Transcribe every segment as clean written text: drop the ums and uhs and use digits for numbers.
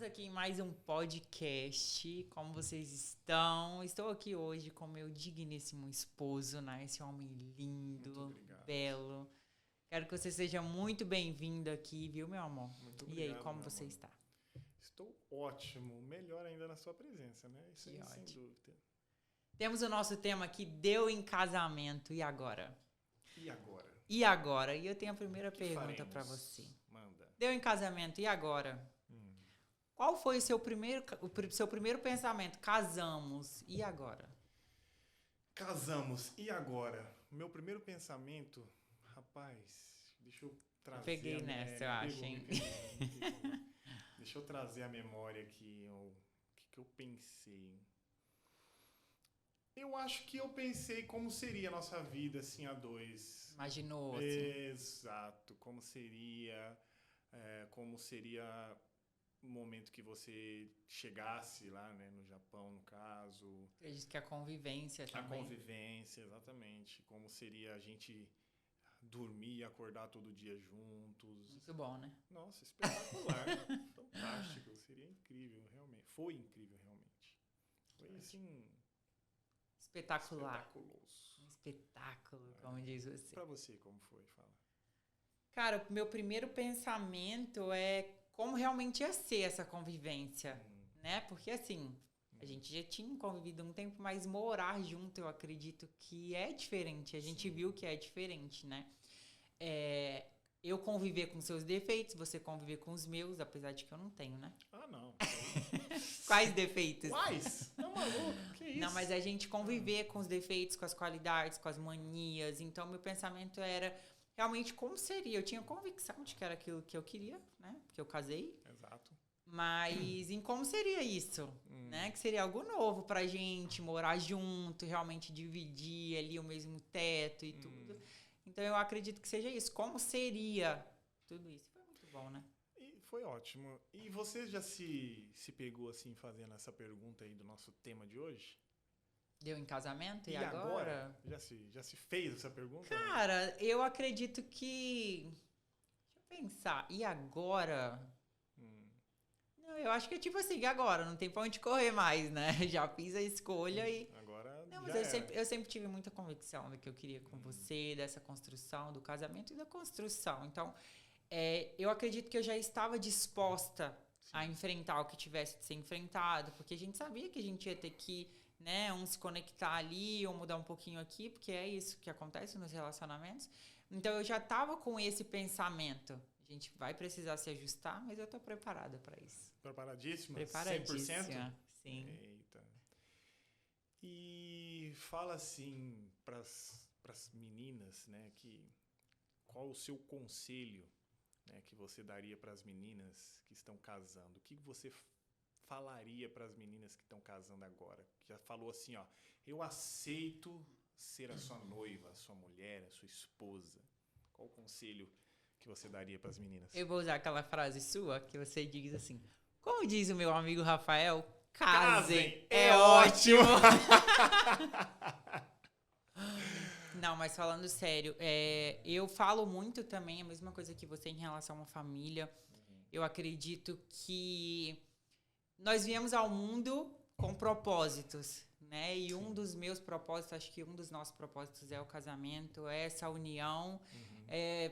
Estamos aqui em mais um podcast. Como vocês estão? Estou aqui hoje com meu digníssimo esposo, né? Esse homem lindo, belo. Quero que você seja muito bem-vindo aqui, viu, meu amor? Muito obrigado. E aí, como você está? Estou ótimo. Melhor ainda na sua presença, né? Isso aí, sem dúvida. Temos o nosso tema aqui, deu em casamento. E agora? E agora? E agora? E eu tenho a primeira pergunta para você. Manda. Deu em casamento, e agora? Qual foi o seu primeiro pensamento? Casamos, e agora? Casamos, e agora? Meu primeiro pensamento, rapaz, deixa eu trazer... Eu peguei nessa, eu acho, hein? Deixa eu trazer a memória aqui, o que eu pensei. Eu acho que eu pensei como seria a nossa vida, assim, a dois. Imaginou, assim. Exato, como seria o momento que você chegasse lá, né, no Japão, no caso. Acredito que a convivência também. A convivência, exatamente. Como seria a gente dormir e acordar todo dia juntos. Muito bom, né? Nossa, espetacular. Fantástico. Seria incrível, realmente. Foi incrível, realmente. Foi, assim... Espetacular. Espetaculoso. Um espetáculo, como diz você. Pra você, como foi? Fala. Cara, o meu primeiro pensamento é como realmente ia ser essa convivência, né? Porque, assim, a gente já tinha convivido um tempo, mas morar junto, eu acredito que é diferente. A gente viu que é diferente, né? Eu conviver com seus defeitos, você conviver com os meus, apesar de que eu não tenho, né? Ah, não. Quais defeitos? Quais? Não, maluco, que isso? Não, mas a gente conviver com os defeitos, com as qualidades, com as manias. Então, meu pensamento era realmente como seria. Eu tinha convicção de que era aquilo que eu queria, né? Porque eu casei. Exato. Mas em como seria isso, né? Que seria algo novo pra gente, morar junto, realmente dividir ali o mesmo teto e tudo. Então, eu acredito que seja isso. Como seria tudo isso? Foi muito bom, né? E foi ótimo. E você já se pegou assim fazendo essa pergunta aí do nosso tema de hoje? Deu em casamento e agora? Já se fez essa pergunta? Cara, eu acredito que... Deixa eu pensar. E agora? Não, eu acho que é tipo assim, e agora? Não tem pra onde correr mais, né? Já fiz a escolha e... Agora Não, mas eu sempre tive muita convicção do que eu queria com você, dessa construção, do casamento e da construção. Então, eu acredito que eu já estava disposta a enfrentar o que tivesse de ser enfrentado, porque a gente sabia que a gente ia ter que, né, se conectar ali ou mudar um pouquinho aqui, porque é isso que acontece nos relacionamentos. Então, eu já estava com esse pensamento. A gente vai precisar se ajustar, mas eu tô preparada para isso. Preparadíssima? Preparadíssima, 100%? sim. Eita. E fala assim pras meninas, né, qual o seu conselho, né, que você daria para as meninas que estão casando? O que você falaria para as meninas que estão casando agora? Que já falou assim, ó, eu aceito ser a sua noiva, a sua mulher, a sua esposa. Qual o conselho que você daria para as meninas? Eu vou usar aquela frase sua que você diz assim, como diz o meu amigo Rafael, casem, é ótimo! Não, mas falando sério, eu falo muito também a mesma coisa que você em relação a uma família. Eu acredito que nós viemos ao mundo com propósitos, né? E um dos meus propósitos, acho que um dos nossos propósitos é o casamento, é essa união,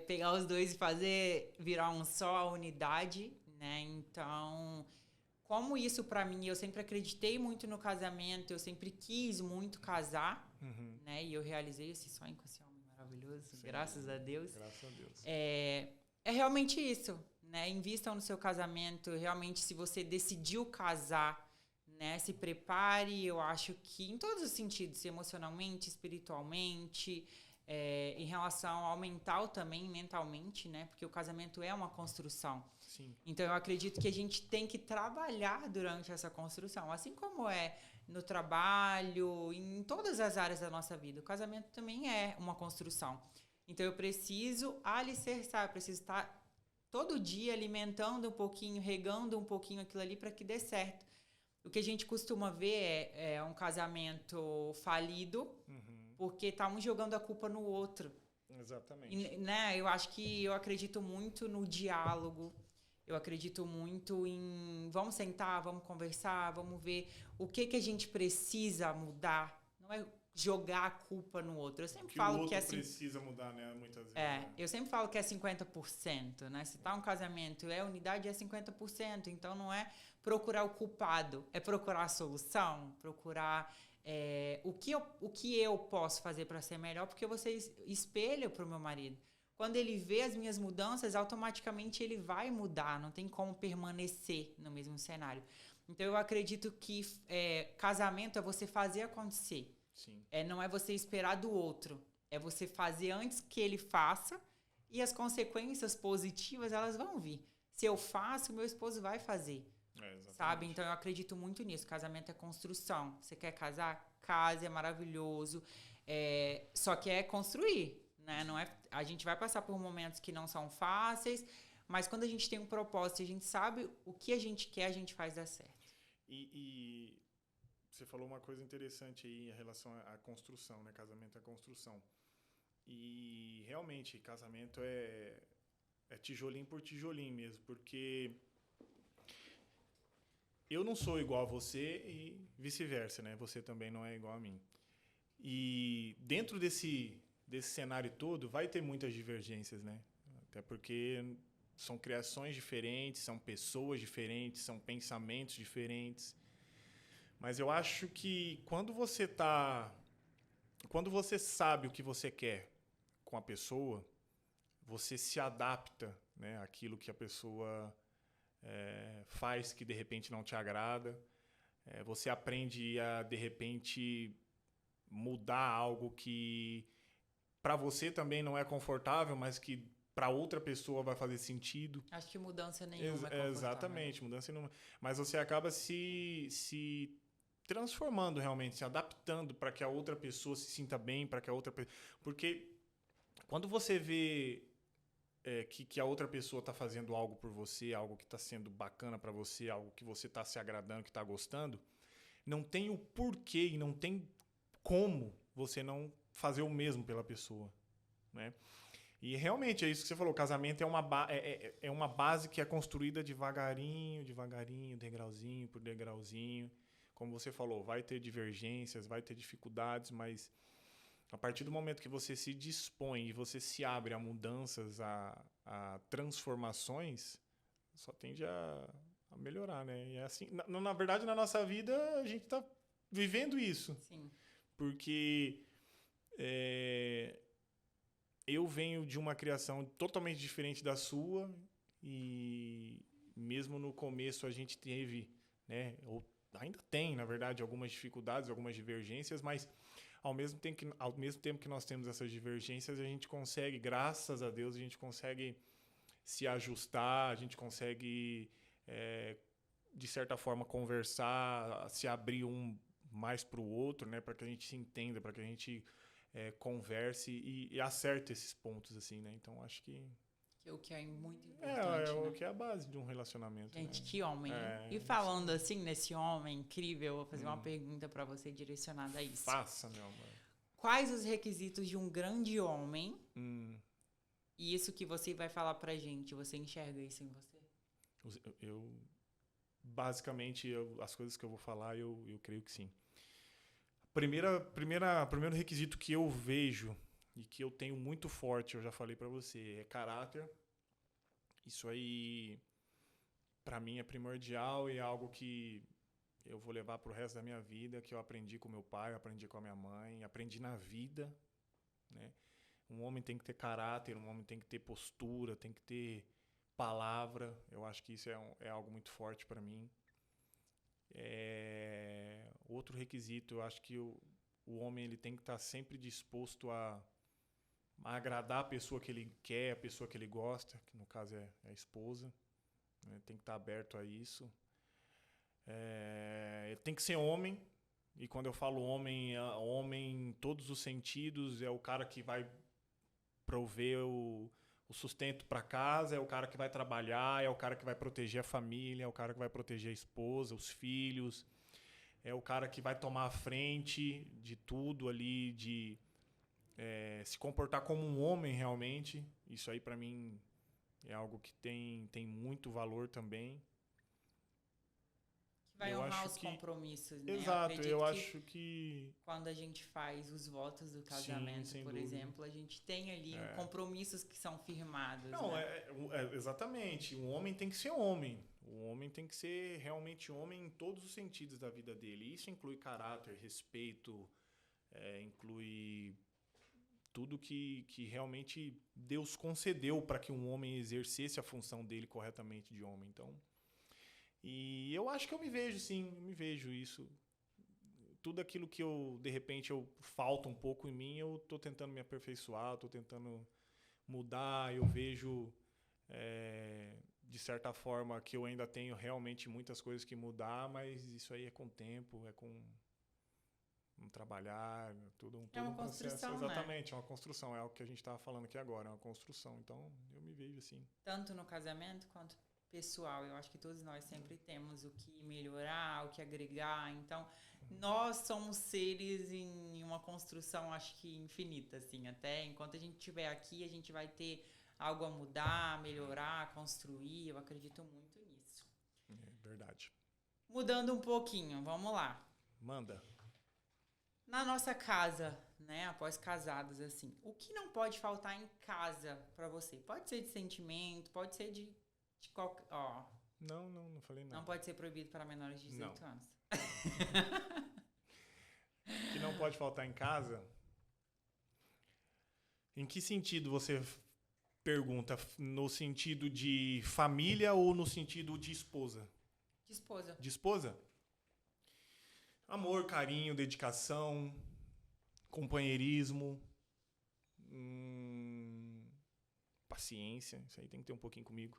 pegar os dois e virar um só, a unidade, né? Então, como isso pra mim, eu sempre acreditei muito no casamento, eu sempre quis muito casar, né? E eu realizei esse sonho com esse homem maravilhoso, Sim, graças a Deus. Graças a Deus. É realmente isso, né? Invistam no seu casamento, realmente se você decidiu casar, né? Se prepare, eu acho que em todos os sentidos, emocionalmente, espiritualmente, em relação ao mental também, mentalmente, né? Porque o casamento é uma construção. Sim. Então, eu acredito que a gente tem que trabalhar durante essa construção, assim como é no trabalho, em todas as áreas da nossa vida. O casamento também é uma construção. Então, eu preciso alicerçar, eu preciso estar todo dia alimentando um pouquinho, regando um pouquinho aquilo ali para que dê certo. O que a gente costuma ver é um casamento falido, porque tá um jogando a culpa no outro. Exatamente. E, né, eu acredito muito no diálogo. Eu acredito muito em vamos sentar, vamos conversar, vamos ver o que a gente precisa mudar. Não é jogar a culpa no outro. Eu sempre falo que é assim. Precisa mudar, né? Muitas vezes. Né? Eu sempre falo que é 50%, né? Se tá um casamento, unidade é 50%. Então não é procurar o culpado, é procurar a solução, procurar o que eu posso fazer para ser melhor, porque você espelha para o meu marido. Quando ele vê as minhas mudanças, automaticamente ele vai mudar, não tem como permanecer no mesmo cenário. Então, eu acredito que casamento é você fazer acontecer. Sim. Não é você esperar do outro, é você fazer antes que ele faça e as consequências positivas, elas vão vir. Se eu faço, meu esposo vai fazer. Sabe? Então, eu acredito muito nisso. Casamento é construção. Você quer casar? Case, é maravilhoso. Só que é construir. Né? Não a gente vai passar por momentos que não são fáceis, mas quando a gente tem um propósito e a gente sabe o que a gente quer, a gente faz dar certo. E você falou uma coisa interessante aí em relação à construção, né? Casamento é construção. E realmente, casamento é tijolinho por tijolinho mesmo, porque eu não sou igual a você e vice-versa, né? Você também não é igual a mim. E dentro desse cenário todo, vai ter muitas divergências, né? Até porque são criações diferentes, são pessoas diferentes, são pensamentos diferentes. Mas eu acho que quando você sabe o que você quer com a pessoa, você se adapta, né, àquilo que a pessoa faz que de repente não te agrada. Você aprende a, de repente, mudar algo que para você também não é confortável, mas que para outra pessoa vai fazer sentido. Acho que mudança nenhuma é confortável. Exatamente, mudança nenhuma. Mas você acaba se transformando realmente, se adaptando para que a outra pessoa se sinta bem, para que a outra pessoa... Porque quando você vê que a outra pessoa está fazendo algo por você, algo que está sendo bacana para você, algo que você está se agradando, que está gostando, não tem o porquê e não tem como você não fazer o mesmo pela pessoa, né? E realmente é isso que você falou, o casamento é uma base que é construída devagarinho, degrauzinho por degrauzinho. Como você falou, vai ter divergências, vai ter dificuldades, mas a partir do momento que você se dispõe e você se abre a mudanças, a transformações, só tende a melhorar, né? E é assim, na verdade, na nossa vida, a gente está vivendo isso. Sim. Porque eu venho de uma criação totalmente diferente da sua e mesmo no começo a gente teve, né, ou ainda tem, na verdade, algumas dificuldades, algumas divergências, mas ao mesmo tempo que nós temos essas divergências, a gente consegue, graças a Deus, a gente consegue se ajustar, a gente consegue, de certa forma, conversar, se abrir um mais para o outro, né, para que a gente se entenda, para que a gente converse e acerte esses pontos, assim, né? Então, acho que... Que é o que é muito importante, né? O que é a base de um relacionamento. Gente, né? que homem. E falando assim, nesse homem incrível, eu vou fazer uma pergunta para você direcionada a isso. Faça, meu amor. Quais os requisitos de um grande homem? E isso que você vai falar pra gente, você enxerga isso em você? Basicamente, as coisas que eu vou falar, eu creio que sim. Primeiro requisito que eu vejo e que eu tenho muito forte, eu já falei pra você, é caráter. Isso aí, pra mim, é primordial e é algo que eu vou levar pro resto da minha vida, que eu aprendi com meu pai, aprendi com a minha mãe, aprendi na vida, né? Um homem tem que ter caráter, um homem tem que ter postura, tem que ter palavra. Eu acho que isso é algo muito forte pra mim. Outro requisito, eu acho que o homem ele tem que estar sempre disposto a agradar a pessoa que ele quer, a pessoa que ele gosta, que no caso é a esposa, né? Tem que estar aberto a isso. Ele tem que ser homem, e quando eu falo homem, homem em todos os sentidos, é o cara que vai prover o sustento para casa, é o cara que vai trabalhar, é o cara que vai proteger a família, é o cara que vai proteger a esposa, os filhos, é o cara que vai tomar a frente de tudo ali, de se comportar como um homem realmente. Isso aí para mim é algo que tem muito valor também. Vai honrar os compromissos, né? Exato, eu acho que... Quando a gente faz os votos do casamento, Sim, por exemplo, a gente tem ali compromissos que são firmados. Não, né? Exatamente. O homem tem que ser homem. O homem tem que ser realmente homem em todos os sentidos da vida dele. Isso inclui caráter, respeito, inclui tudo que realmente Deus concedeu para que um homem exercesse a função dele corretamente de homem. Então... E eu acho que eu me vejo, sim, eu me vejo isso. Tudo aquilo que de repente, falta um pouco em mim, eu tô tentando me aperfeiçoar, tô tentando mudar, eu vejo, de certa forma, que eu ainda tenho realmente muitas coisas que mudar, mas isso aí é com o tempo, é com trabalhar, tudo um processo. Exatamente, né? É uma construção, é o que a gente estava falando aqui agora, é uma construção. Então, eu me vejo assim. Tanto no casamento quanto pessoal, eu acho que todos nós sempre temos o que melhorar, o que agregar, então nós somos seres em uma construção, acho que infinita, assim, até enquanto a gente estiver aqui, a gente vai ter algo a mudar, melhorar, construir, eu acredito muito nisso. Verdade. Mudando um pouquinho, vamos lá. Manda. Na nossa casa, né, após casados, assim, o que não pode faltar em casa pra você? Pode ser de sentimento, pode ser de qualquer... Não falei nada. Não pode ser proibido para menores de 18 anos. O que não pode faltar em casa? Em que sentido você pergunta? No sentido de família ou no sentido de esposa? De esposa. De esposa? Amor, carinho, dedicação, companheirismo, paciência. Isso aí tem que ter um pouquinho comigo.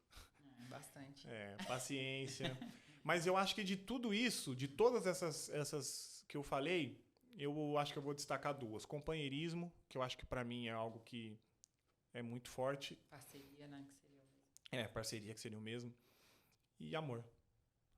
Bastante. Paciência. Mas eu acho que de tudo isso, de todas essas que eu falei, eu acho que eu vou destacar duas. Companheirismo, que eu acho que pra mim é algo que é muito forte. Parceria, né? Que seria o mesmo. Parceria, que seria o mesmo. E amor.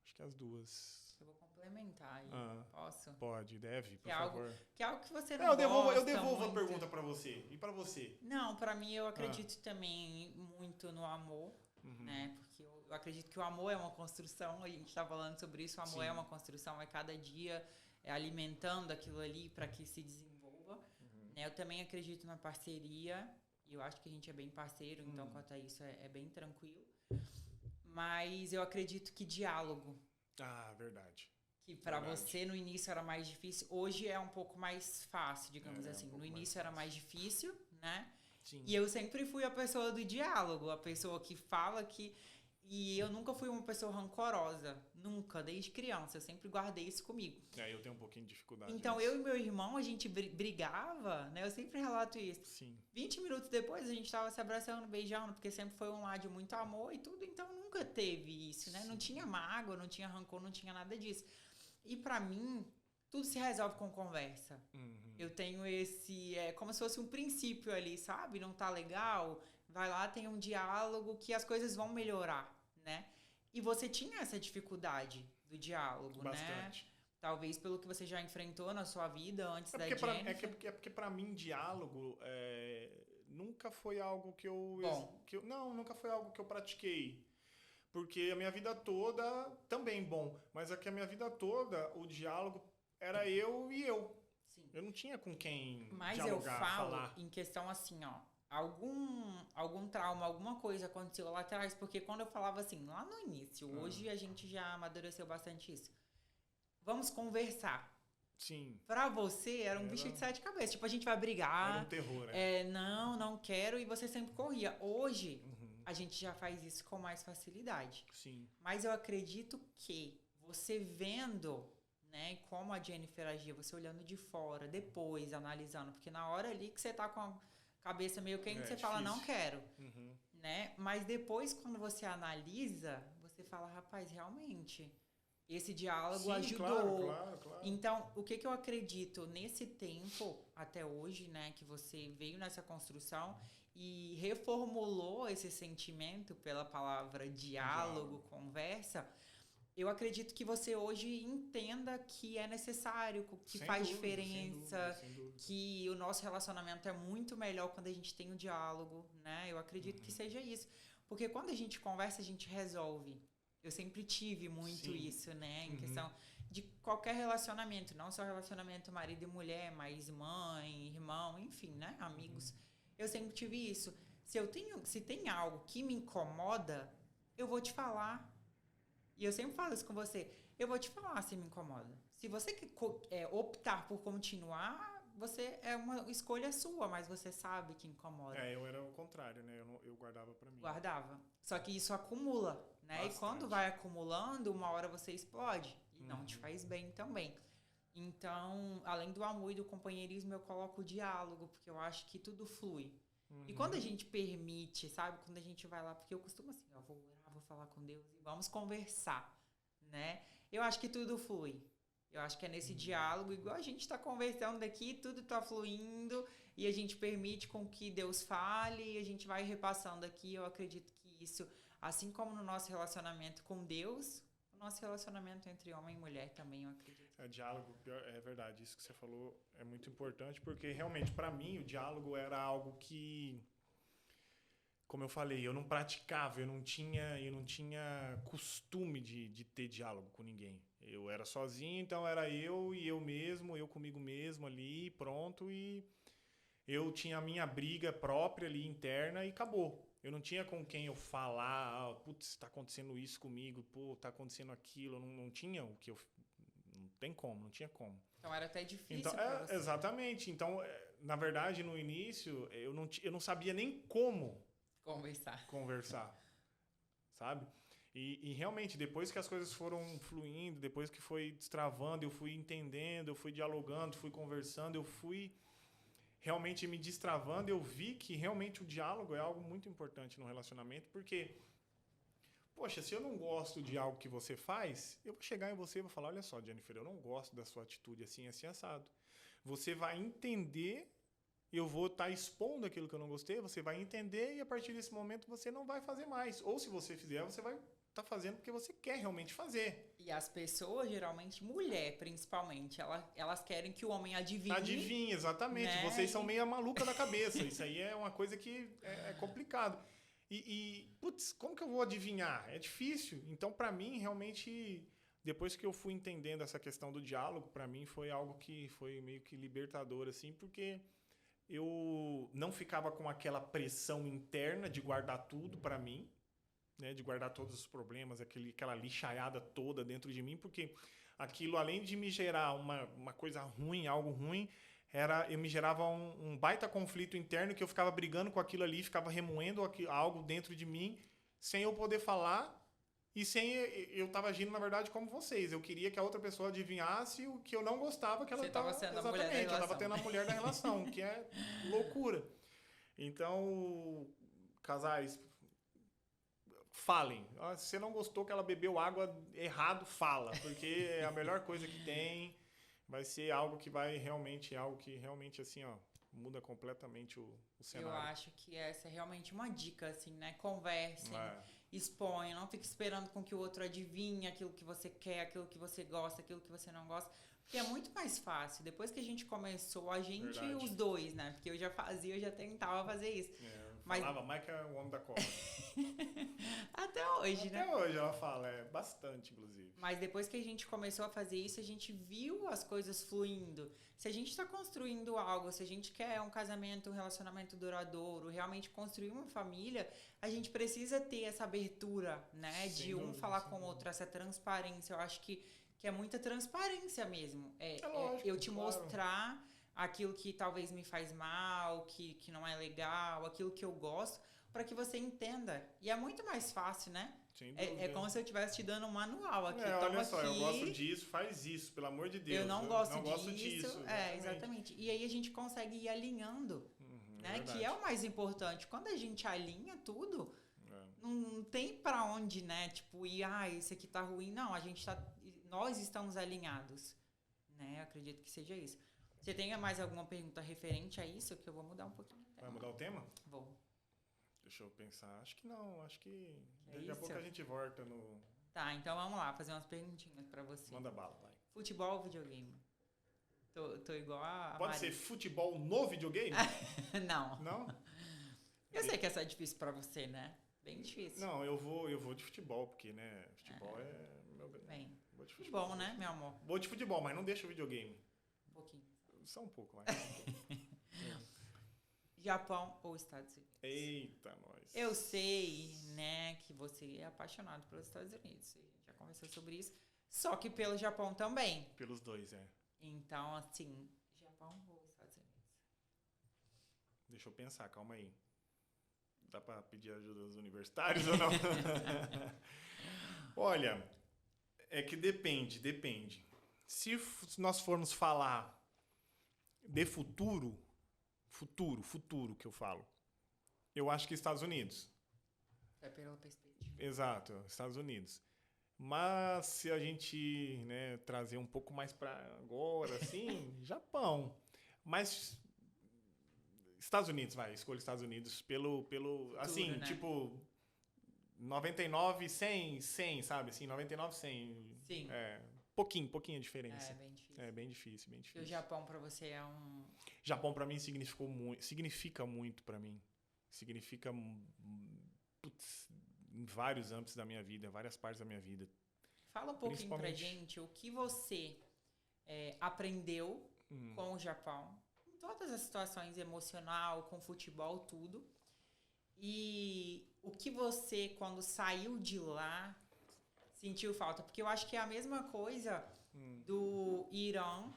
Acho que as duas. Eu vou complementar aí. Posso? Pode, deve, por favor. Que é algo que você não gosta eu devolvo muito. A pergunta pra você. E pra você? Não, pra mim eu acredito também muito no amor, né? Porque eu acredito que o amor é uma construção, a gente tá falando sobre isso, o amor é uma construção, é cada dia alimentando aquilo ali para que se desenvolva. Né? Eu também acredito na parceria, e eu acho que a gente é bem parceiro, então quanto a isso é bem tranquilo. Mas eu acredito que diálogo. Verdade. Que para você no início era mais difícil, hoje é um pouco mais fácil, digamos assim. No início era mais difícil, né? Sim. E eu sempre fui a pessoa do diálogo, a pessoa que fala que... E eu nunca fui uma pessoa rancorosa, nunca, desde criança. Eu sempre guardei isso comigo. Eu tenho um pouquinho de dificuldade. Então, eu e meu irmão, a gente brigava, né? Eu sempre relato isso. Sim. 20 minutos depois, a gente tava se abraçando, beijando, porque sempre foi um lar de muito amor e tudo. Então, nunca teve isso, né? Sim. Não tinha mágoa, não tinha rancor, não tinha nada disso. E pra mim, tudo se resolve com conversa. Eu tenho esse... como se fosse um princípio ali, sabe? Não tá legal? Vai lá, tem um diálogo que as coisas vão melhorar, né? E você tinha essa dificuldade do diálogo, Bastante. né? Talvez pelo que você já enfrentou na sua vida antes da Jennifer. É porque pra mim, diálogo nunca foi algo que eu... nunca foi algo que eu pratiquei. Porque a minha vida toda, também mas é que a minha vida toda, o diálogo era eu e eu. Sim. Eu não tinha com quem Mas dialogar, eu falo falar. em questão assim, algum trauma, alguma coisa aconteceu lá atrás, porque quando eu falava assim, lá no início, hoje a gente já amadureceu bastante isso. Vamos conversar. Sim. Pra você, era um bicho de 7 cabeças. Tipo, a gente vai brigar. Era um terror, não quero. E você sempre corria. Hoje, a gente já faz isso com mais facilidade. Sim. Mas eu acredito que você vendo, né, como a Jennifer agia, você olhando de fora, depois, analisando. Porque na hora ali que você tá com a cabeça meio quente, você fala, não quero. Né? Mas depois, quando você analisa, você fala, rapaz, realmente... Esse diálogo ajudou. Claro. Então, o que eu acredito nesse tempo, até hoje, né, que você veio nessa construção e reformulou esse sentimento pela palavra diálogo, conversa, eu acredito que você hoje entenda que é necessário, que faz diferença, sem dúvida. Que o nosso relacionamento é muito melhor quando a gente tem o diálogo, né? Eu acredito que seja isso. Porque quando a gente conversa, a gente resolve. Eu sempre tive muito Sim. isso, né? Em questão de qualquer relacionamento. Não só relacionamento marido e mulher, mas mãe, irmão, enfim, né? Amigos. Eu sempre tive isso. Se tem algo que me incomoda, eu vou te falar. E eu sempre falo isso com você. Eu vou te falar se me incomoda. Se você optar por continuar, é uma escolha sua, mas você sabe que incomoda. Eu era o contrário, né? Eu guardava pra mim. Guardava. Só que isso acumula, né? Bastante. E quando vai acumulando, uma hora você explode. E não te faz bem também. Então, além do amor e do companheirismo, eu coloco o diálogo, porque eu acho que tudo flui. E quando a gente permite, sabe? Quando a gente vai lá, porque eu costumo assim, ó, vou orar, vou falar com Deus e vamos conversar, né? Eu acho que tudo flui. Eu acho que é nesse diálogo, igual a gente está conversando aqui, tudo está fluindo e a gente permite com que Deus fale e a gente vai repassando aqui. Eu acredito que isso, assim como no nosso relacionamento com Deus, o nosso relacionamento entre homem e mulher também, eu acredito. Diálogo, é verdade, isso que você falou é muito importante, porque realmente para mim o diálogo era algo que, como eu falei, eu não praticava, eu não tinha costume de ter diálogo com ninguém. Eu era sozinho, então era eu e eu mesmo, eu comigo mesmo ali, pronto, e eu tinha a minha briga própria ali interna e acabou. Eu não tinha com quem eu falar, putz, tá acontecendo isso comigo, pô, tá acontecendo aquilo, não tinha o que eu... Não tem como, não tinha como. Então era até difícil então, pra você. Exatamente. Então, na verdade, no início, eu não sabia nem como conversar, sabe? E realmente, depois que as coisas foram fluindo, depois que foi destravando, eu fui entendendo, eu fui dialogando, fui conversando, eu fui realmente me destravando, eu vi que realmente o diálogo é algo muito importante no relacionamento, porque, poxa, se eu não gosto de algo que você faz, eu vou chegar em você e vou falar, olha só, Jennifer, eu não gosto da sua atitude assim, assim, assado. Você vai entender, eu vou estar expondo aquilo que eu não gostei, você vai entender e a partir desse momento você não vai fazer mais. Ou se você fizer, você vai estar fazendo porque você quer realmente fazer. E as pessoas, geralmente, mulher principalmente, elas querem que o homem adivinhe. Adivinha, exatamente. Né? Vocês são meio maluca da cabeça. Isso aí é uma coisa que é complicado. Putz, como que eu vou adivinhar? É difícil. Então, para mim, realmente, depois que eu fui entendendo essa questão do diálogo, para mim foi algo que foi meio que libertador, assim, porque eu não ficava com aquela pressão interna de guardar tudo para mim, né, de guardar todos os problemas, aquela lixaiada toda dentro de mim, porque aquilo, além de me gerar uma coisa ruim, algo ruim, me gerava um baita conflito interno que eu ficava brigando com aquilo ali, ficava remoendo algo dentro de mim, sem eu poder falar e sem eu estava agindo, na verdade, como vocês. Eu queria que a outra pessoa adivinhasse o que eu não gostava que ela estava... Exatamente, eu estava tendo a mulher da relação, que é loucura. Então, casais... Falem. Se você não gostou que ela bebeu água errado, fala. Porque é a melhor coisa que tem. Vai ser algo que realmente assim, ó, muda completamente o cenário. Eu acho que essa é realmente uma dica, assim, né? Conversem, exponham, não fique esperando com que o outro adivinhe aquilo que você quer, aquilo que você gosta, aquilo que você não gosta. Porque é muito mais fácil. Depois que a gente começou, os dois, né? Porque eu já tentava fazer isso. Falava mais que é o homem da cobra. Até hoje, né? Até hoje ela fala, bastante, inclusive. Mas depois que a gente começou a fazer isso, a gente viu as coisas fluindo. Se a gente está construindo algo, se a gente quer um casamento, um relacionamento duradouro, realmente construir uma família, a gente precisa ter essa abertura, né? De um falar com o outro, essa transparência. Eu acho que é muita transparência mesmo. Lógico, eu te mostrar aquilo que talvez me faz mal, que não é legal, aquilo que eu gosto, para que você entenda. E é muito mais fácil, né? Sem dúvida. É como se eu estivesse te dando um manual aqui. Olha só, eu gosto disso, faz isso, pelo amor de Deus. Eu não gosto disso. Exatamente. E aí a gente consegue ir alinhando, né? Que é o mais importante. Quando a gente alinha tudo, não tem para onde, né? Tipo, isso aqui tá ruim. Não, nós estamos alinhados, né? Eu acredito que seja isso. Você tem mais alguma pergunta referente a isso? Que eu vou mudar um pouquinho o tema. Vai mudar o tema? Vou. Deixa eu pensar. Acho que não. Acho que daqui a pouco a gente volta no... Tá, então vamos lá. Fazer umas perguntinhas pra você. Manda bala, vai. Futebol ou videogame? Tô igual a Pode ser futebol no videogame? Não. Não? Eu sei que essa é difícil pra você, né? Bem difícil. Não, eu vou de futebol, porque, né, futebol meu... Bem, Vou de que futebol. bom, né, meu amor? Vou de futebol, mas não deixa o videogame. Um pouquinho. Só um pouco, vai. Japão ou Estados Unidos? Eita, nós. Eu sei, né, que você é apaixonado pelos Estados Unidos. A gente já conversou sobre isso. Só que pelo Japão também. Pelos dois, Então, assim, Japão ou Estados Unidos? Deixa eu pensar, calma aí. Dá pra pedir ajuda dos universitários ou não? Olha, é que depende. Se nós formos falar de futuro que eu falo, eu acho que Estados Unidos. É pela perspectiva. Exato, Estados Unidos. Mas se a gente, né, trazer um pouco mais para agora, assim, Japão. Mas Estados Unidos, escolha Estados Unidos pelo futuro, assim, né? tipo 99, 100, 100, sabe? Assim, 99, 100. Sim. Pouquinho a diferença. É bem difícil. É bem difícil. E o Japão pra você é um... Japão pra mim significa muito pra mim. Significa em vários âmbitos da minha vida, várias partes da minha vida. Fala um pouquinho pra gente o que você aprendeu com o Japão, em todas as situações, emocional, com futebol, tudo. E o que você, quando saiu de lá, sentiu falta? Porque eu acho que é a mesma coisa do Irã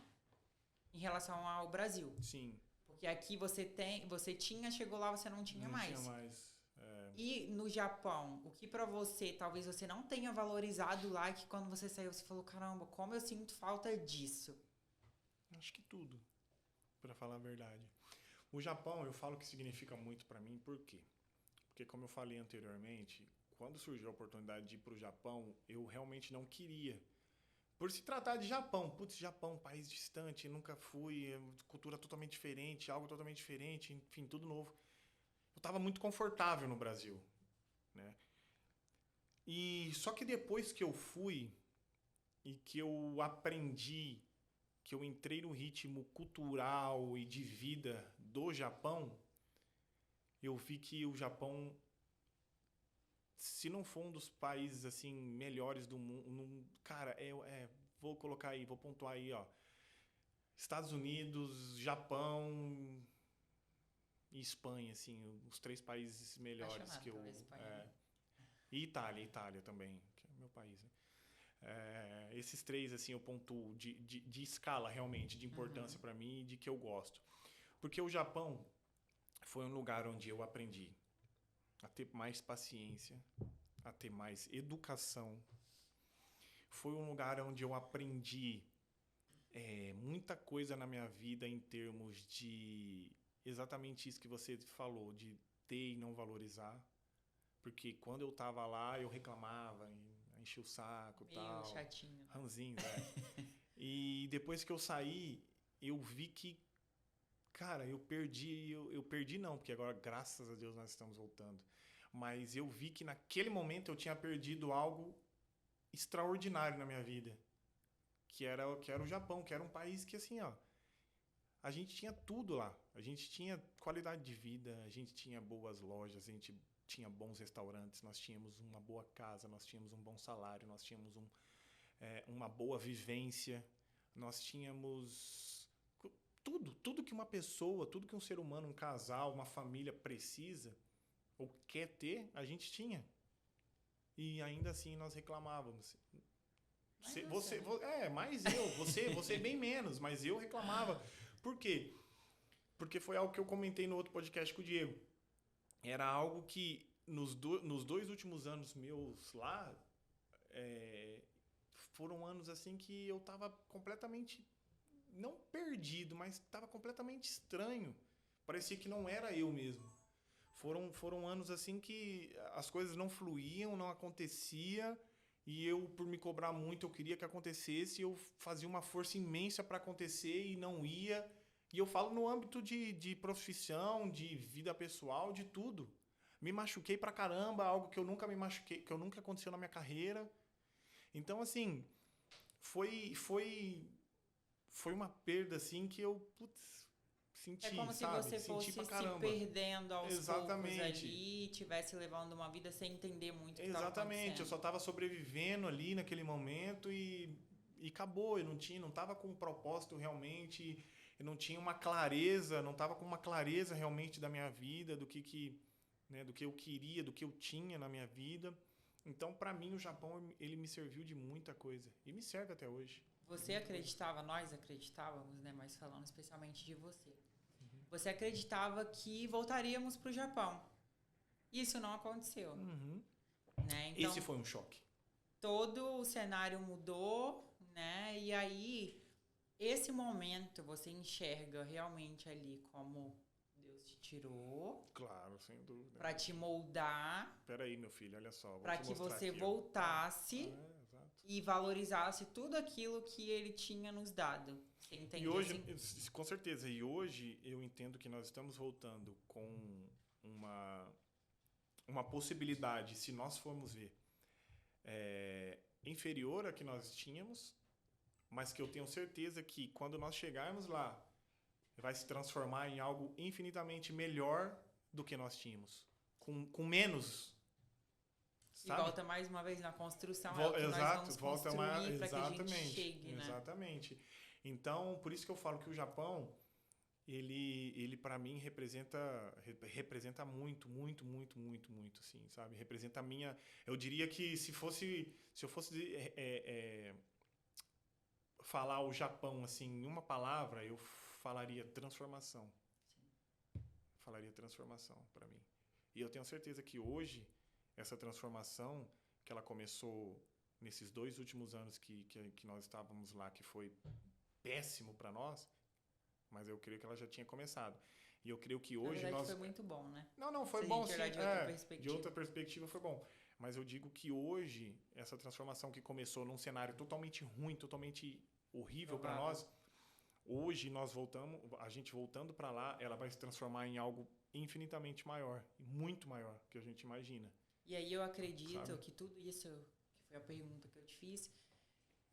em relação ao Brasil. Sim. Porque aqui você tinha, chegou lá, você não tinha mais. Não tinha mais. E no Japão, o que pra você, talvez você não tenha valorizado lá, que quando você saiu, você falou, caramba, como eu sinto falta disso? Acho que tudo, pra falar a verdade. O Japão, eu falo que significa muito pra mim, por quê? Porque como eu falei anteriormente, quando surgiu a oportunidade de ir pro Japão, eu realmente não queria. Por se tratar de Japão, Japão, país distante, nunca fui, cultura totalmente diferente, algo totalmente diferente, enfim, tudo novo. Eu estava muito confortável no Brasil, né? E só que depois que eu fui e que eu aprendi, que eu entrei no ritmo cultural e de vida do Japão, eu vi que o Japão, se não for um dos países assim melhores do mundo, cara, vou colocar aí, vou pontuar aí, ó, Estados Unidos, Japão e Espanha, assim, os 3 países melhores que eu... E Itália também, que é meu país, né? Esses 3, assim, eu pontuo de escala, realmente, de importância pra mim e de que eu gosto. Porque o Japão foi um lugar onde eu aprendi a ter mais paciência, a ter mais educação. Foi um lugar onde eu aprendi muita coisa na minha vida em termos de... Exatamente isso que você falou, de ter e não valorizar. Porque quando eu tava lá, eu reclamava, enchia o saco e tal. Chatinho. Ranzinho, E depois que eu saí, eu vi que, cara, eu perdi não, porque agora, graças a Deus, nós estamos voltando. Mas eu vi que naquele momento eu tinha perdido algo extraordinário na minha vida. Que era o Japão, que era um país que, assim, ó, a gente tinha tudo lá. A gente tinha qualidade de vida, a gente tinha boas lojas, a gente tinha bons restaurantes, nós tínhamos uma boa casa, nós tínhamos um bom salário, nós tínhamos uma boa vivência, nós tínhamos tudo que uma pessoa, tudo que um ser humano, um casal, uma família precisa ou quer ter, a gente tinha. E ainda assim nós reclamávamos. Você bem menos, mas eu reclamava. Por quê? Porque foi algo que eu comentei no outro podcast com o Diego. Era algo que nos 2 últimos anos meus lá, foram anos assim que eu tava completamente, não perdido, mas tava completamente estranho. Parecia que não era eu mesmo. Foram anos assim que as coisas não fluíam, não acontecia, e eu, por me cobrar muito, eu queria que acontecesse, eu fazia uma força imensa para acontecer e não ia. E eu falo no âmbito de profissão, de vida pessoal, de tudo. Me machuquei pra caramba, algo que eu nunca me machuquei, que eu nunca aconteceu na minha carreira. Então, assim, foi uma perda, assim, que eu, senti, É como sabe? se você Senti fosse pra se caramba. perdendo aos poucos Exatamente. ali, estivesse levando uma vida sem entender muito o que estava Exatamente, eu acontecendo. só tava sobrevivendo ali naquele momento e acabou. Eu não tava com um propósito realmente, eu não tinha uma clareza, não tava com uma clareza realmente da minha vida, né, do que eu queria, do que eu tinha na minha vida. Então, para mim, o Japão, ele me serviu de muita coisa e me serve até hoje. Você acreditava, nós acreditávamos, né, mas falando especialmente de você. Você acreditava que voltaríamos para o Japão. Isso não aconteceu, Uhum. né? Então, Esse foi um choque. todo o cenário mudou, né? E aí, esse momento você enxerga realmente ali como Deus te tirou Claro, sem dúvida. para te moldar, Peraí, meu filho, olha só. para que você voltasse exato. e valorizasse tudo aquilo que ele tinha nos dado. Você entende? E hoje, assim? com certeza, e hoje eu entendo que nós estamos voltando com uma possibilidade, se nós formos ver, inferior à que nós tínhamos, mas que eu tenho certeza que quando nós chegarmos lá, vai se transformar em algo infinitamente melhor do que nós tínhamos. Com menos. Sabe? E volta mais uma vez na construção, é o que nós vamos construir para que a gente chegue, né? Exatamente. Então, por isso que eu falo que o Japão, ele para mim representa muito, muito, muito, muito, muito, assim, sabe? Representa a minha... Eu diria que se eu fosse falar o Japão, assim, em uma palavra, eu falaria transformação. Falaria transformação para mim. E eu tenho certeza que hoje, essa transformação, que ela começou nesses 2 últimos anos que nós estávamos lá, que foi péssimo para nós, mas eu creio que ela já tinha começado. E eu creio que hoje Na verdade, nós... foi muito bom, né? Não, foi Se bom a gente sim. olhar de outra perspectiva. De outra perspectiva foi bom. Mas eu digo que hoje, essa transformação que começou num cenário totalmente ruim, totalmente horrível para nós, hoje a gente voltando para lá, ela vai se transformar em algo infinitamente maior, muito maior que a gente imagina. E aí eu acredito, sabe, que tudo isso, que foi a pergunta que eu te fiz,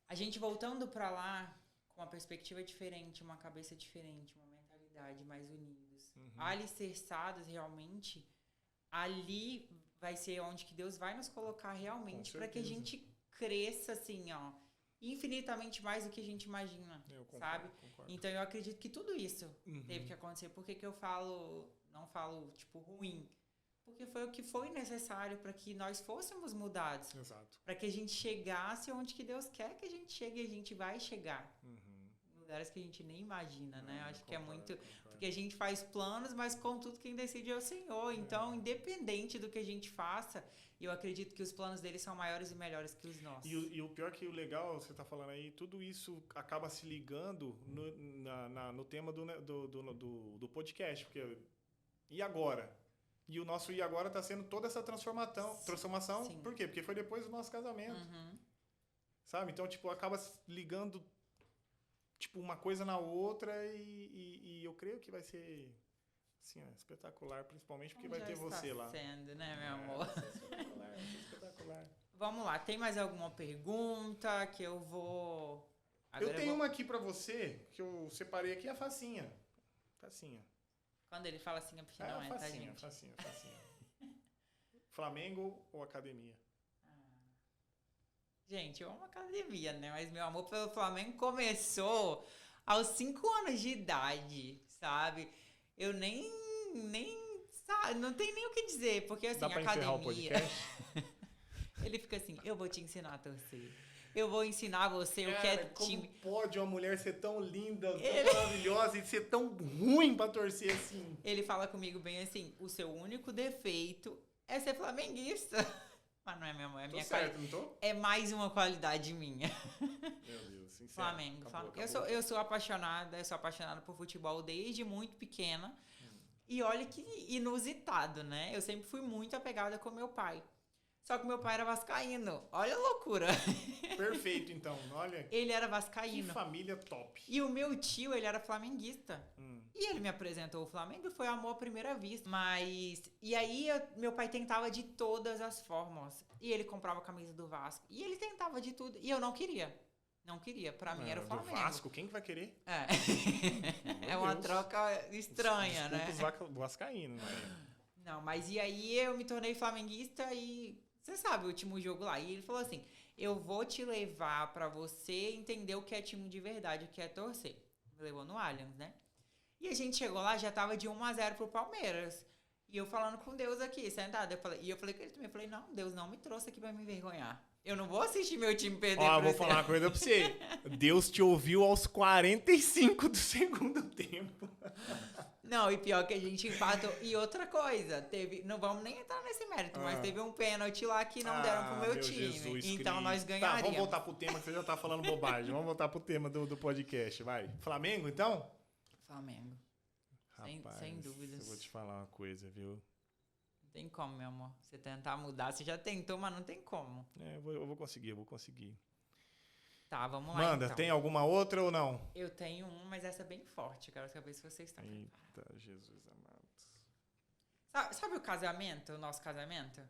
a gente voltando para lá com uma perspectiva diferente, uma cabeça diferente, uma mentalidade mais unidos, alicerçados realmente, ali vai ser onde que Deus vai nos colocar realmente para que a gente cresça assim, ó, infinitamente mais do que a gente imagina, sabe? Concordo. Então eu acredito que tudo isso teve que acontecer. Por que eu não falo tipo ruim? Porque foi o que foi necessário para que nós fôssemos mudados. Exato. Para que a gente chegasse onde que Deus quer que a gente chegue e a gente vai chegar. Em lugares que a gente nem imagina, né? Acho que é muito... Porque a gente faz planos, mas contudo quem decide é o Senhor. Então, independente do que a gente faça, eu acredito que os planos dele são maiores e melhores que os nossos. E o pior que o legal, você está falando aí, tudo isso acaba se ligando no tema do podcast. Porque, e agora? E o nosso e agora está sendo toda essa transformação. Sim. Por quê? Porque foi depois do nosso casamento. Sabe? Então, tipo, acaba ligando tipo, uma coisa na outra e eu creio que vai ser assim, espetacular, principalmente porque vai ter você lá. Sendo, né, meu amor? Vai ser espetacular. Vamos lá, tem mais alguma pergunta que eu vou... Agora eu tenho uma aqui pra você, que eu separei aqui, a facinha. Facinha. Quando ele fala assim, é porque não é, facinha, tá, gente? Facinha. Flamengo ou academia? Gente, eu amo academia, né? Mas meu amor pelo Flamengo começou aos 5 anos de idade, sabe? Eu nem sabe, não tem nem o que dizer, porque assim, dá pra academia... encerrar o podcast? Ele fica assim, eu vou te ensinar a torcer. Eu vou ensinar você o que é time. Como pode uma mulher ser tão linda, tão maravilhosa e ser tão ruim pra torcer assim? Ele fala comigo bem assim, o seu único defeito é ser flamenguista. Mas não é meu amor, é minha qualidade. Não tô? É mais uma qualidade minha. Meu Deus, sincero. Flamengo. Acabou. Eu sou apaixonada por futebol desde muito pequena. E olha que inusitado, né? Eu sempre fui muito apegada com meu pai. Só que meu pai era vascaíno. Olha a loucura. Perfeito, então. Olha. Ele era vascaíno. Que família top. E o meu tio, ele era flamenguista. E ele me apresentou o Flamengo e foi amor à primeira vista. E aí, meu pai tentava de todas as formas. E ele comprava a camisa do Vasco. E ele tentava de tudo. E eu não queria. Não queria. Pra mim era o Do Flamengo. Vasco, quem que vai querer? É uma troca estranha, né? Desculpa os vascaínos, né? Não, mas e aí eu me tornei flamenguista e você sabe o último jogo lá. E ele falou assim, eu vou te levar pra você entender o que é time de verdade, o que é torcer. Me levou no Allianz, né? E a gente chegou lá, já tava de 1-0 pro Palmeiras. E eu falando com Deus aqui, sentada. E eu falei com ele também, eu falei, não, Deus não me trouxe aqui pra me envergonhar. Eu não vou assistir meu time perder. Ó, vou falar uma coisa pra você. Deus te ouviu aos 45 do segundo tempo. Não, e pior que a gente empatou. E outra coisa, não vamos nem entrar nesse mérito, mas teve um pênalti lá que não deram pro meu time. Jesus então Cristo. nós ganharíamos. Tá, vamos voltar pro tema, que você já tá falando bobagem. Vamos voltar pro tema do podcast, vai. Flamengo, então? Flamengo. Rapaz, sem dúvidas. eu vou te falar uma coisa, viu? Não tem como, meu amor. Você tentar mudar, você já tentou, mas não tem como. Eu vou conseguir. Tá, vamos lá. Manda, então. tem alguma outra ou não? Eu tenho mas essa é bem forte. Quero saber se você está preparado. Eita, Jesus amado. Sabe o casamento, o nosso casamento?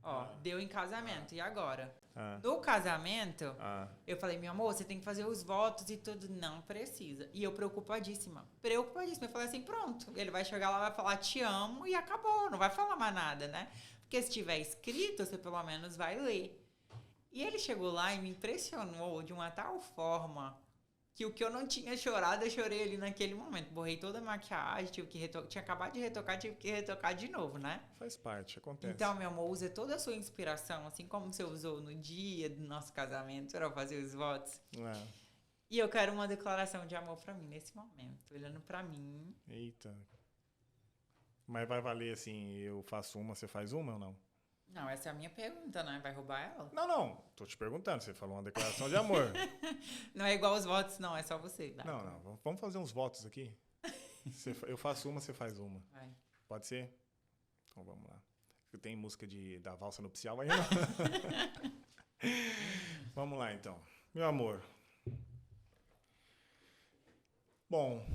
Ó, deu em casamento. E agora? Ah. No casamento, Ah. eu falei, meu amor, você tem que fazer os votos e tudo. Não precisa. E eu preocupadíssima. Eu falei assim, pronto. Ele vai chegar lá, vai falar, te amo e acabou. Não vai falar mais nada, né? Porque se tiver escrito, você pelo menos vai ler. E ele chegou lá e me impressionou de uma tal forma que o que eu não tinha chorado, eu chorei ali naquele momento. Borrei toda a maquiagem, tinha acabado de retocar, tive que retocar de novo, né? Faz parte, acontece. Então, meu amor, use toda a sua inspiração, assim como você usou no dia do nosso casamento para fazer os votos. E eu quero uma declaração de amor pra mim nesse momento, olhando pra mim. Eita. Mas vai valer assim, eu faço uma, você faz uma ou não? Não, essa é a minha pergunta, né? Vai roubar ela? Não. Tô te perguntando. Você falou uma declaração de amor. Não é igual os votos, não. É só você. Vai. Não. Vamos fazer uns votos aqui? Eu faço uma, você faz uma. Vai. Pode ser? Então vamos lá. Tem música da valsa nupcial aí, não? Vamos lá, então. Meu amor. Bom,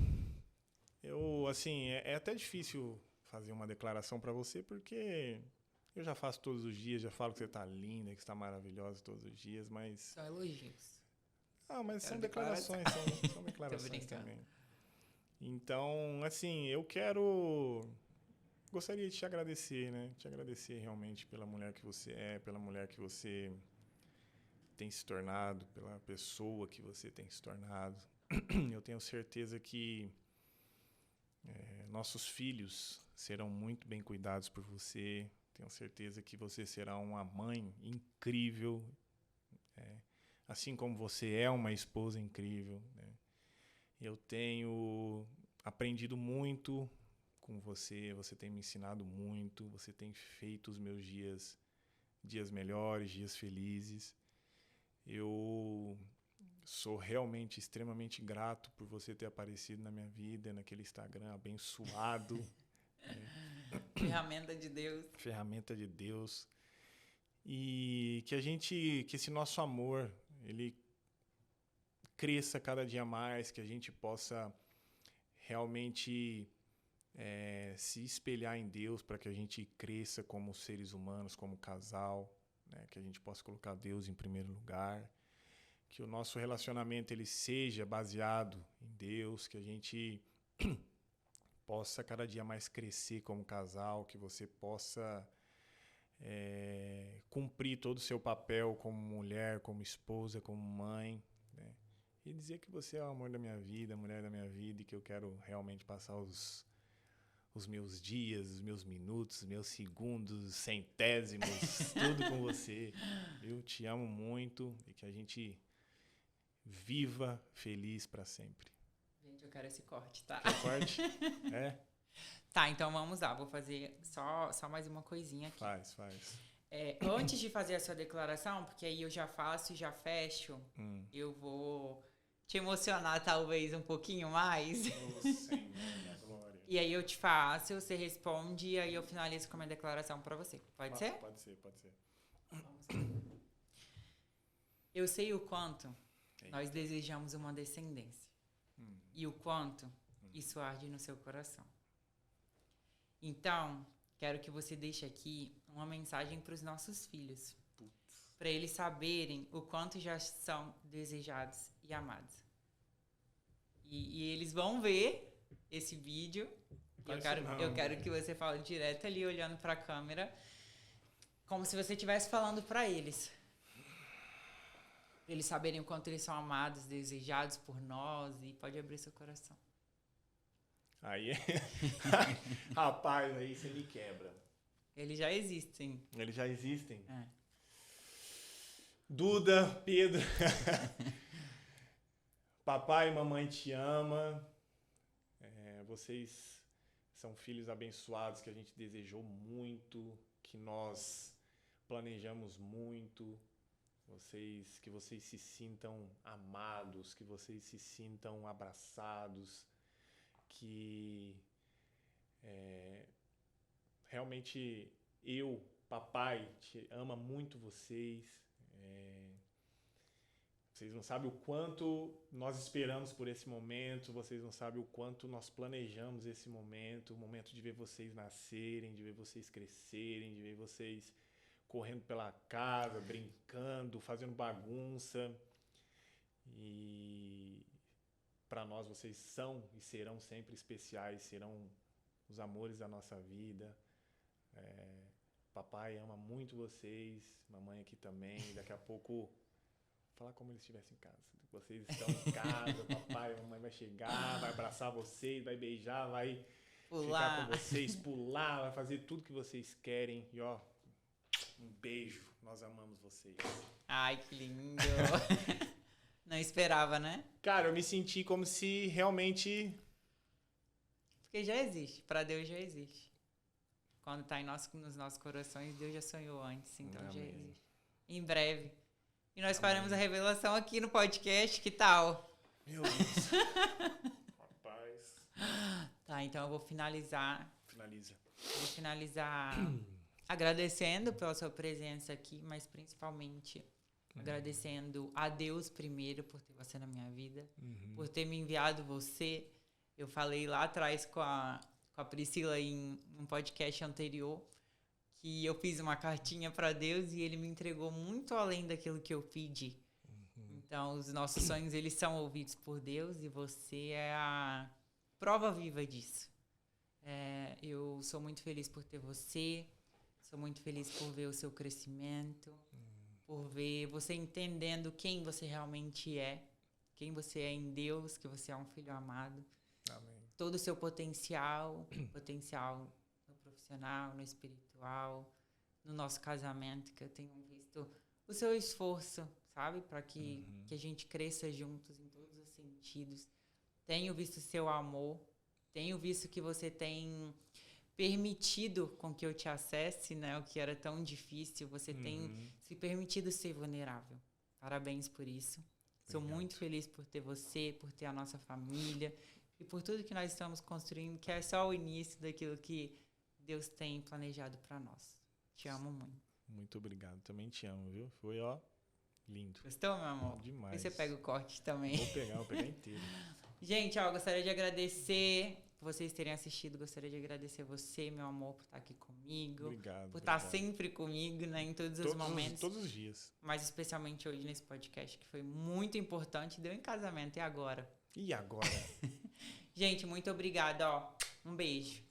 é até difícil fazer uma declaração pra você, porque... Eu já faço todos os dias, já falo que você tá linda, que você tá maravilhosa todos os dias, mas... São elogios. Mas são declarações, são declarações também. Então, assim, gostaria de te agradecer, né? Te agradecer realmente pela mulher que você é, pela mulher que você tem se tornado, pela pessoa que você tem se tornado. Eu tenho certeza que nossos filhos serão muito bem cuidados por você. Tenho certeza que você será uma mãe incrível, assim como você é uma esposa incrível, né? Eu tenho aprendido muito com você, você tem me ensinado muito, você tem feito os meus dias melhores, dias felizes. Eu sou realmente extremamente grato por você ter aparecido na minha vida, naquele Instagram abençoado. Ferramenta de Deus. Ferramenta de Deus. E que esse nosso amor, ele cresça cada dia mais, que a gente possa realmente se espelhar em Deus para que a gente cresça como seres humanos, como casal, né? Que a gente possa colocar Deus em primeiro lugar, que o nosso relacionamento ele seja baseado em Deus, que a gente possa cada dia mais crescer como casal, que você possa cumprir todo o seu papel como mulher, como esposa, como mãe, né? E dizer que você é o amor da minha vida, a mulher da minha vida, e que eu quero realmente passar os meus dias, os meus minutos, os meus segundos, centésimos, tudo com você. Eu te amo muito e que a gente viva feliz para sempre. Gente, eu quero esse corte, tá? Quer corte? Tá, então vamos lá. Vou fazer só mais uma coisinha aqui. Faz. Antes de fazer a sua declaração, porque aí eu já faço e já fecho, eu vou te emocionar talvez um pouquinho mais. E aí eu te faço, você responde e aí eu finalizo com a minha declaração pra você. Pode ser? Pode ser. Vamos lá. Eu sei o quanto nós desejamos uma descendência. E o quanto isso arde no seu coração. Então, quero que você deixe aqui uma mensagem para os nossos filhos. para eles saberem o quanto já são desejados e amados. E eles vão ver esse vídeo. Eu quero que você fale direto ali, olhando para a câmera, como se você estivesse falando para eles. Pra eles saberem o quanto eles são amados, desejados por nós, e pode abrir seu coração. Aí, rapaz, aí você me quebra. Eles já existem. Eles já existem? É. Duda, Pedro, papai e mamãe te ama. Vocês são filhos abençoados que a gente desejou muito, que nós planejamos muito. Que vocês se sintam amados, que vocês se sintam abraçados, que realmente papai, te ama muito vocês. Vocês não sabem o quanto nós esperamos por esse momento, vocês não sabem o quanto nós planejamos esse momento, o momento de ver vocês nascerem, de ver vocês crescerem, de ver vocês correndo pela casa, brincando, fazendo bagunça. E para nós vocês são e serão sempre especiais, serão os amores da nossa vida. Papai ama muito vocês, mamãe aqui também. Daqui a pouco, vou falar como eles estivessem em casa. Vocês estão em casa, papai e mamãe vai chegar, vai abraçar vocês, vai beijar, vai ficar com vocês, pular, vai fazer tudo que vocês querem. E ó, um beijo, nós amamos vocês. Ai, que lindo. Não esperava, né? Cara, eu me senti como se realmente... Porque já existe, pra Deus já existe. Quando tá nos nossos corações, Deus já sonhou antes, então já existe. Em breve. E nós faremos a revelação aqui no podcast, que tal? Meu Deus. Rapaz. Tá, então eu vou finalizar. Finaliza. Vou finalizar agradecendo pela sua presença aqui, mas principalmente agradecendo a Deus primeiro por ter você na minha vida, por ter me enviado você. Eu falei lá atrás com a Priscila em um podcast anterior que eu fiz uma cartinha para Deus e ele me entregou muito além daquilo que eu pedi. Então, os nossos sonhos, eles são ouvidos por Deus e você é a prova viva disso. Eu sou muito feliz por ter você, sou muito feliz por ver o seu crescimento, por ver você entendendo quem você realmente é, quem você é em Deus, que você é um filho amado. Amém. Todo o seu potencial no profissional, no espiritual, no nosso casamento, que eu tenho visto o seu esforço, sabe? Para que a gente cresça juntos em todos os sentidos. Tenho visto o seu amor, tenho visto que você tem permitido com que eu te acesse, né? O que era tão difícil, você tem se permitido ser vulnerável. Parabéns por isso. Sou muito feliz por ter você, por ter a nossa família e por tudo que nós estamos construindo, que é só o início daquilo que Deus tem planejado para nós. Te amo muito. Muito obrigado. Também te amo, viu? Foi, ó, lindo. Gostou, meu amor? Demais. E você pega o corte também. Vou pegar inteiro. Gente, ó, gostaria de agradecer por vocês terem assistido. Gostaria de agradecer você, meu amor, por estar aqui comigo. Obrigado. Por estar sempre comigo, né? Em todos os momentos. Todos os dias. Mas especialmente hoje nesse podcast, que foi muito importante. Deu em casamento. E agora? E agora? Gente, muito obrigada, ó. Um beijo.